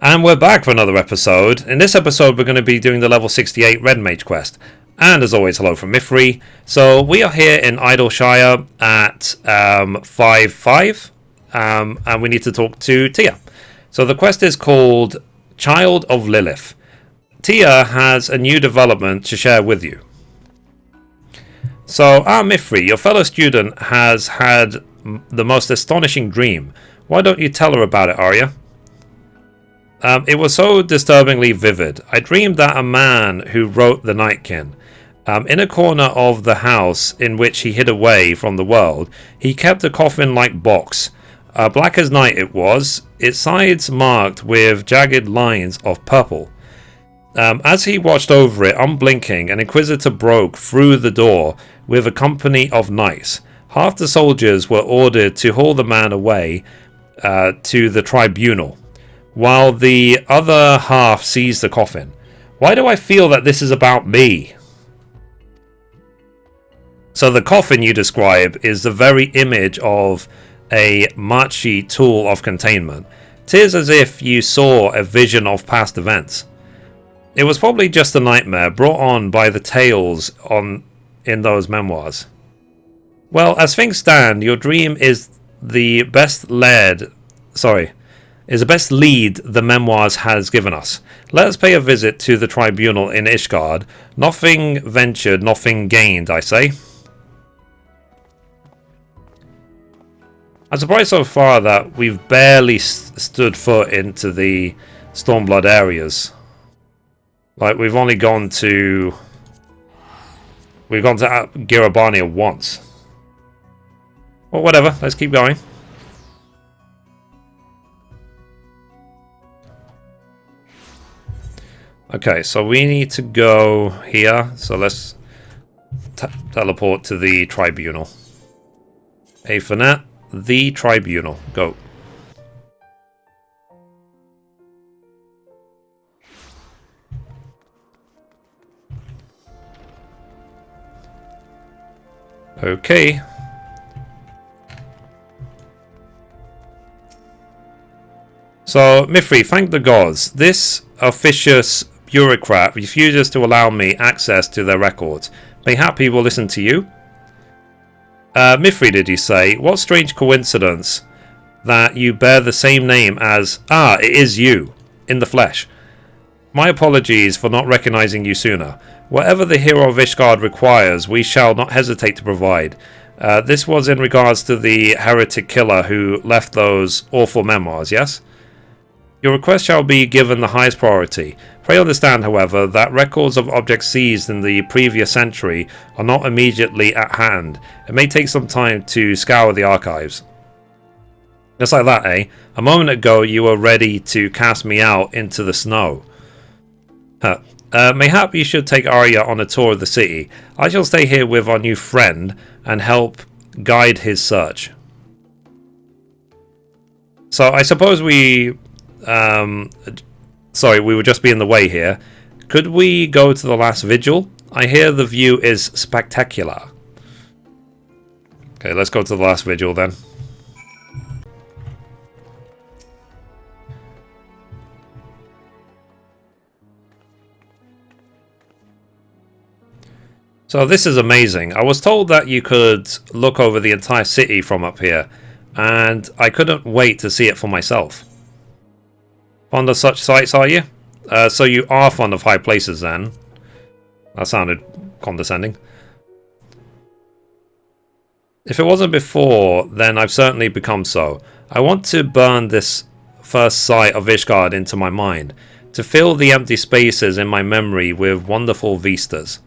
And we're back for another episode. In this episode, we're going to be doing the level 68 Red Mage quest. And as always, hello from Mithrie. So we are here in Idleshire at 5.5. And we need to talk to Tia. So the quest is called Child of Lilith. Tia has a new development to share with you. So, Mithrie, your fellow student has had the most astonishing dream. Why don't you tell her about it, Arya? It was so disturbingly vivid. I dreamed that a man who wrote the Nightkin, in a corner of the house in which he hid away from the world, he kept a coffin-like box. Black as night it was, its sides marked with jagged lines of purple. As he watched over it, unblinking, an inquisitor broke through the door with a company of knights. Half the soldiers were ordered to haul the man away to the tribunal, while the other half seized the coffin. Why do I feel that this is about me? So the coffin you describe is the very image of a Machi tool of containment. 'Tis as if you saw a vision of past events. It was probably just a nightmare brought on by the tales in those memoirs. Well, as things stand, your dream is the best lead the memoirs has given us. Let us pay a visit to the tribunal in Ishgard. Nothing ventured, nothing gained, I say. I'm surprised so far that we've barely stood foot into the Stormblood areas. Like, we've gone to Girabania once. Well, whatever, let's keep going. Okay, so we need to go here. So let's teleport to the tribunal. Aethernet, the tribunal. Go. Okay. So, Mithrie, thank the gods. This officious bureaucrat refuses to allow me access to their records. Mayhap he will listen to you? Mithrie, did you say? What strange coincidence that you bear the same name as... it is you, in the flesh. My apologies for not recognizing you sooner. Whatever the hero of Ishgard requires, we shall not hesitate to provide. This was in regards to the heretic killer who left those awful memoirs, yes? Your request shall be given the highest priority. Pray understand, however, that records of objects seized in the previous century are not immediately at hand. It may take some time to scour the archives. Just like that, eh? A moment ago you were ready to cast me out into the snow. Mayhap you should take Arya on a tour of the city. I shall stay here with our new friend and help guide his search. So I suppose we... sorry, we would just be in the way here. Could we go to the last vigil? I hear the view is spectacular. Okay, let's go to the last vigil then. So this is amazing. I was told that you could look over the entire city from up here, and I couldn't wait to see it for myself. Fond of such sights, are you? So you are fond of high places then. That sounded condescending. If it wasn't before, then I've certainly become so. I want to burn this first sight of Ishgard into my mind, to fill the empty spaces in my memory with wonderful vistas.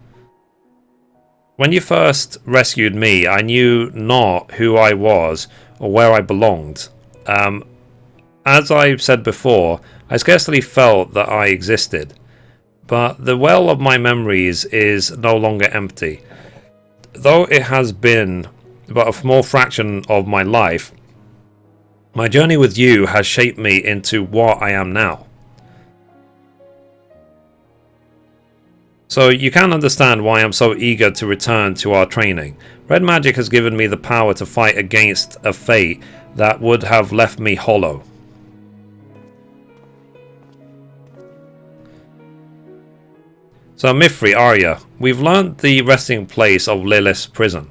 When you first rescued me, I knew not who I was or where I belonged. As I've said before, I scarcely felt that I existed. But the well of my memories is no longer empty. Though it has been but a small fraction of my life, my journey with you has shaped me into what I am now. So you can understand why I'm so eager to return to our training. Red magic has given me the power to fight against a fate that would have left me hollow. So Mithrie, Arya, we've learnt the resting place of Lilith's prison.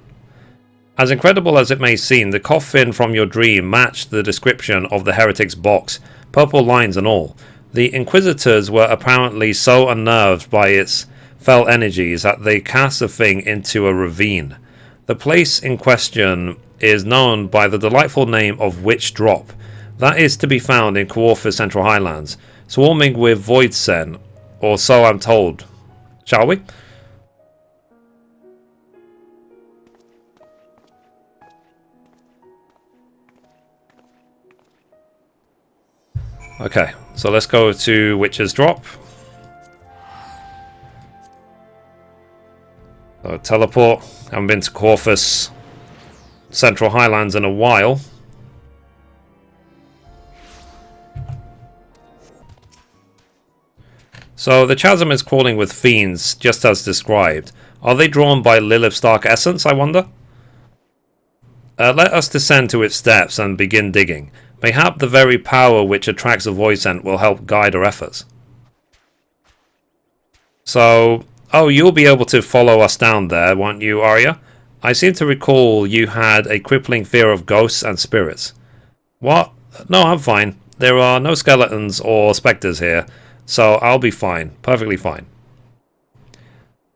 As incredible as it may seem, the coffin from your dream matched the description of the heretic's box, purple lines and all. The Inquisitors were apparently so unnerved by its fell energies that they cast the thing into a ravine. The place in question is known by the delightful name of Witch Drop. That is to be found in Kawartha's Central Highlands, swarming with Voidsen, or so I'm told. Shall we? Okay, so let's go to Witch's Drop. So teleport. Haven't been to Kawartha's Central Highlands in a while. So the chasm is crawling with fiends, just as described. Are they drawn by Lilith's dark essence, I wonder? Let us descend to its depths and begin digging. Mayhap the very power which attracts the Voidsent will help guide our efforts. So, oh, you'll be able to follow us down there, won't you, Arya? I seem to recall you had a crippling fear of ghosts and spirits. What? No, I'm fine. There are no skeletons or spectres here. So I'll be fine. Perfectly fine.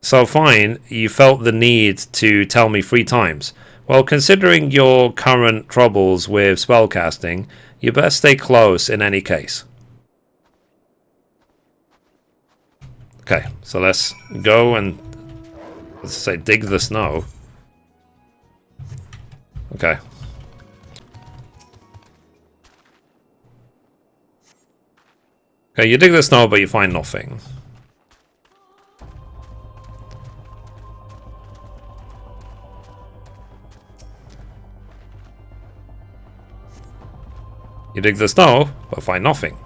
So fine, you felt the need to tell me 3 times. Well, considering your current troubles with spellcasting, you better stay close in any case. Okay, so let's go and, let's say, dig the snow. Okay. Okay, you dig the snow, but you find nothing. You dig the snow, but find nothing.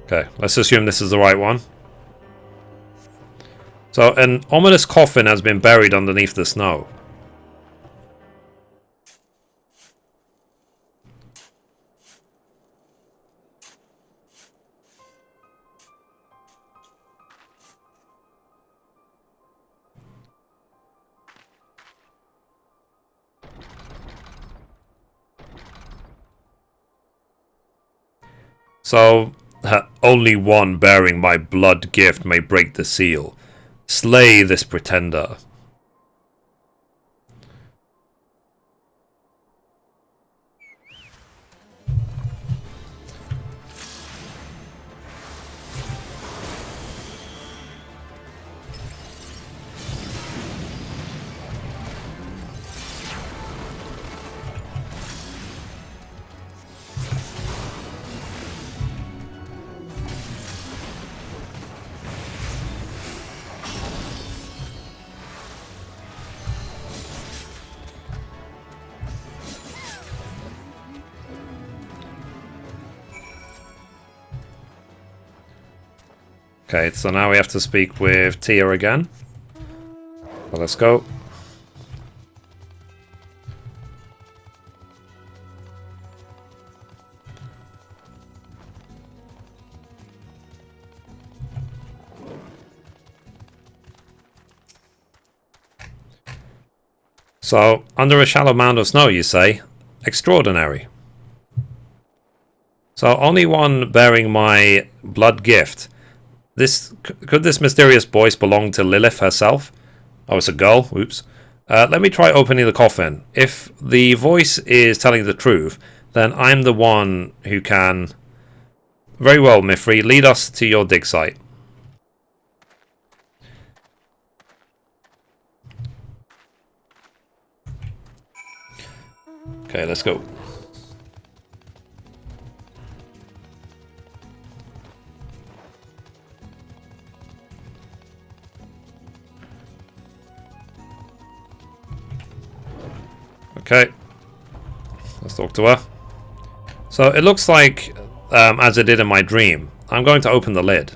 Okay, let's assume this is the right one. So, an ominous coffin has been buried underneath the snow. So, only one bearing my blood gift may break the seal. Slay this pretender. Okay, so now we have to speak with Tia again. So let's go. So, under a shallow mound of snow, you say? Extraordinary. So, only one bearing my blood gift. Could this mysterious voice belong to Lilith herself? Oh, it's a girl. Oops. Let me try opening the coffin. If the voice is telling the truth, then I'm the one who can... Very well, Mithrie. Lead us to your dig site. Okay, let's go. Okay, let's talk to her. So it looks like, as it did in my dream, I'm going to open the lid.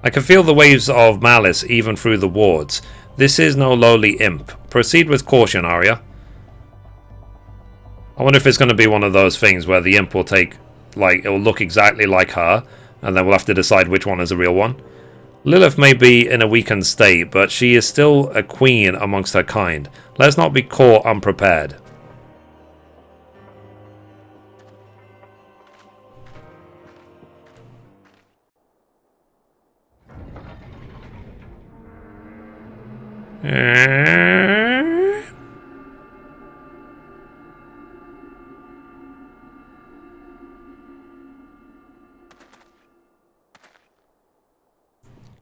I can feel the waves of malice even through the wards. This is no lowly imp. Proceed with caution, Arya. I wonder if it's going to be one of those things where the imp will take like, it will look exactly like her, and then we'll have to decide which one is the real one. Lilith may be in a weakened state, but she is still a queen amongst her kind. Let's not be caught unprepared.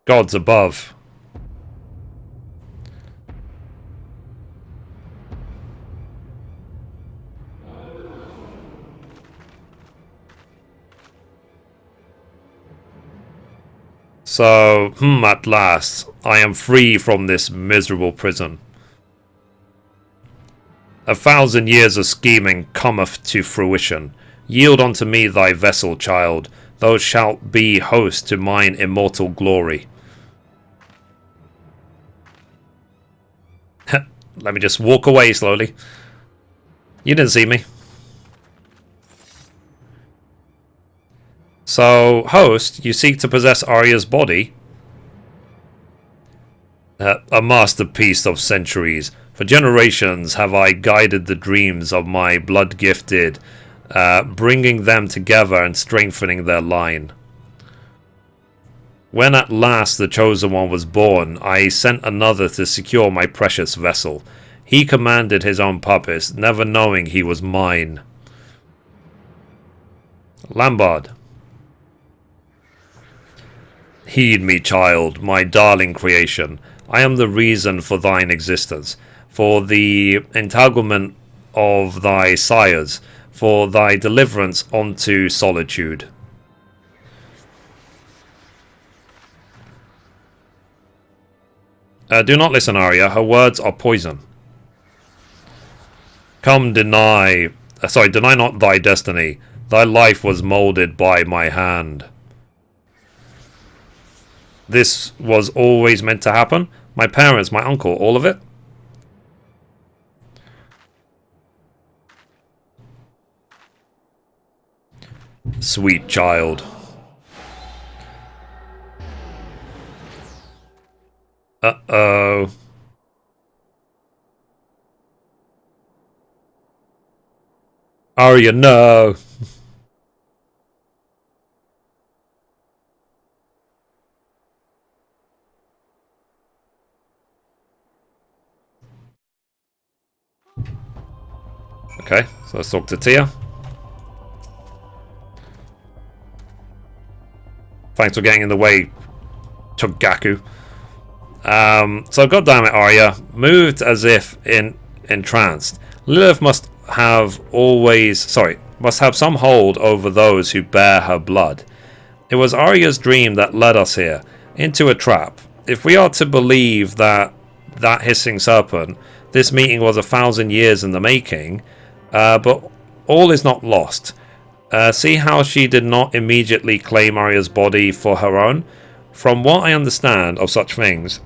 Gods above. So, at last, I am free from this miserable prison. 1,000 years of scheming cometh to fruition. Yield unto me thy vessel, child. Thou shalt be host to mine immortal glory. Let me just walk away slowly. You didn't see me. So, host, you seek to possess Arya's body? A masterpiece of centuries. For generations have I guided the dreams of my blood-gifted, bringing them together and strengthening their line. When at last the chosen one was born, I sent another to secure my precious vessel. He commanded his own puppets, never knowing he was mine. Lambard. Heed me, child, my darling creation. I am the reason for thine existence, for the entanglement of thy sires, for thy deliverance unto solitude. Do not listen, Arya. Her words are poison. Come, deny not thy destiny. Thy life was molded by my hand. This was always meant to happen? My parents, my uncle, all of it? Sweet child. Uh-oh. Arya, no. Okay, so let's talk to Tia. Thanks for getting in the way, Chogaku. So goddammit, Arya, moved as if entranced. Lilith must have some hold over those who bear her blood. It was Arya's dream that led us here, into a trap. If we are to believe that hissing serpent, this meeting was 1,000 years in the making, but all is not lost. See how she did not immediately claim Arya's body for her own? From what I understand of such things,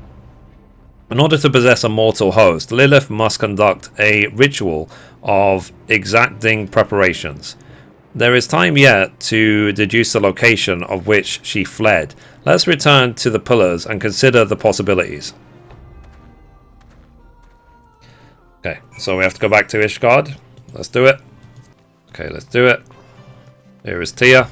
in order to possess a mortal host, Lilith must conduct a ritual of exacting preparations. There is time yet to deduce the location of which she fled. Let's return to the pillars and consider the possibilities. Okay, so we have to go back to Ishgard. Let's do it. Okay, let's do it. Here is Tia.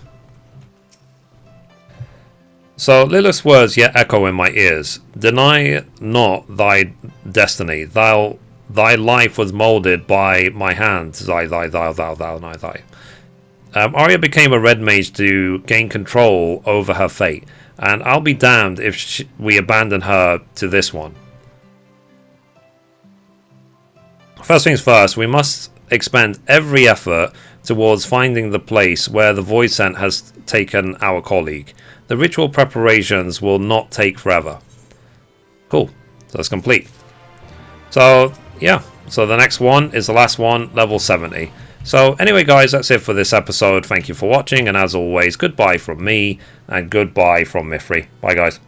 So Lilith's words yet echo in my ears. Deny not thy destiny. Thy life was molded by my hand. Thy. Arya became a Red Mage to gain control over her fate, and I'll be damned if we abandon her to this one. First things first, we must expend every effort towards finding the place where the Void Scent has taken our colleague. The ritual preparations will not take forever. Cool. So it's complete. So, yeah. So the next one is the last one, level 70. So anyway, guys, that's it for this episode. Thank you for watching, and as always, goodbye from me, and goodbye from Mithrie. Bye, guys.